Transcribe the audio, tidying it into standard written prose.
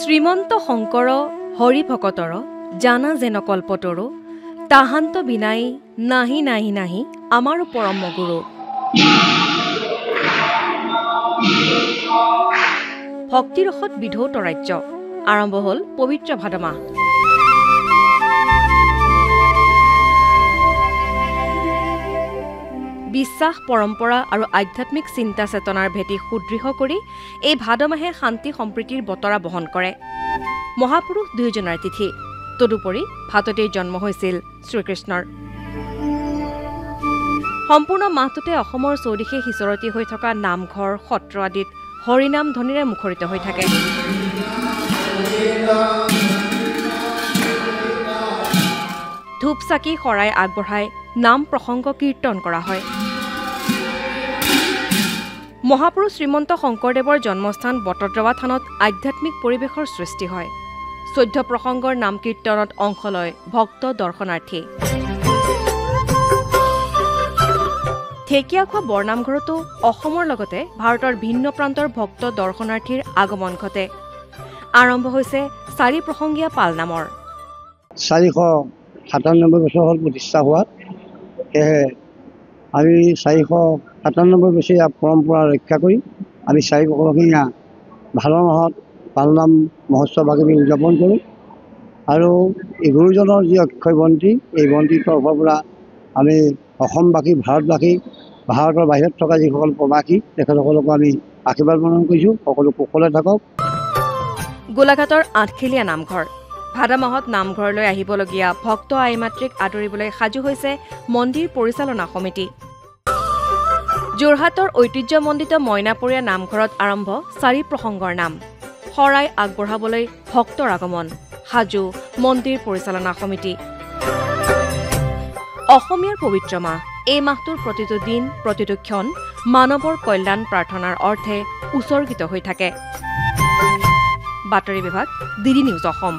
শ্ৰীমন্ত শংকৰ হৰি ভকতৰ জানা যেন কল্পতৰ তাহান্ত বিনাই নাহি নাহি নাহি আমাৰো পৰম গুৰু। ভক্তিৰসত বিধৌত ৰাজ্য আৰম্ভ হ'ল পবিত্ৰ ভাদ মাহ। বিশ্বাস পৰম্পৰা আৰু আধ্যাত্মিক চিন্তা চেতনাৰ ভেটি সুদৃঢ় কৰি এই ভাদ মাহে শান্তি সম্প্ৰীতিৰ বতৰা বহন কৰে। মহাপুৰুষ দুয়োজনৰ তিথি। তদুপৰি ভাদতেই জন্ম হৈছিল শ্ৰীকৃষ্ণৰ। সম্পূৰ্ণ মাহটোতে অসমৰ চৌদিশে সিঁচৰতি হৈ থকা নামঘৰ সত্ৰ আদিত হৰিনাম ধ্বনিৰে মুখৰিত হৈ থাকে। ধূপ চাকি শৰাই আগবঢ়াই নাম প্ৰসংগ কীৰ্তন কৰা হয়। মহাপুৰুষ শ্ৰীমন্ত শংকৰদেৱৰ জন্মস্থান বটদ্ৰৱা থানত আধ্যাত্মিক পৰিৱেশৰ সৃষ্টি হয়। 14 প্ৰসংগৰ নাম কীৰ্তনত অংশ লয় ভক্ত দৰ্শনাৰ্থী। ঢেকীয়াখোৱা বৰনামঘৰতো অসমৰ লগতে ভাৰতৰ ভিন্ন প্ৰান্তৰ ভক্ত দৰ্শনাৰ্থীৰ আগমন ঘটে। আৰম্ভ হৈছে 4 প্ৰসংগীয়া পালনামৰ। 497 বছৰ হ'ল প্ৰতিষ্ঠা হোৱাত, সেয়েহে আমি 497 বছৰীয়া পৰম্পৰা ৰক্ষা কৰি আমি 4 প্ৰসংগীয়া ভাদ মাহত পালনাম মহোৎসৱ আমি উদযাপন কৰোঁ। আৰু এই গুৰুজনৰ যি অক্ষয় বন্তি, এই বন্তিৰ তৰফৰ পৰা আমি অসমবাসী, ভাৰতবাসী, ভাৰতৰ বাহিৰত থকা যিসকল প্ৰবাসী তেখেতসকলকো আমি আশীৰ্বাদ প্ৰদান কৰিছোঁ। সকলো কুশলে থাকক। গোলাঘাটৰ আঠখেলীয়া নামঘৰ। ভাদ মাহত নামঘৰলৈ আহিবলগীয়া ভক্ত আই মাতৃক আদৰিবলৈ সাজু হৈছে মন্দিৰ পৰিচালনা সমিতি। যোৰহাটৰ ঐতিহ্যমণ্ডিত মইনাপৰীয়া নামঘৰত আৰম্ভ 4 প্ৰসংগৰ নাম। শৰাই আগবঢ়াবলৈ ভক্তৰ আগমন, সাজু মন্দিৰ পৰিচালনা সমিতি। অসমীয়াৰ পবিত্ৰ মাহ। এই মাহটোৰ প্ৰতিটো দিন, প্ৰতিটো ক্ষণ মানৱৰ কল্যাণ প্ৰাৰ্থনাৰ অৰ্থে উৎসৰ্গিত হৈ থাকে। বাতৰি বিভাগ, DD নিউজ অসম।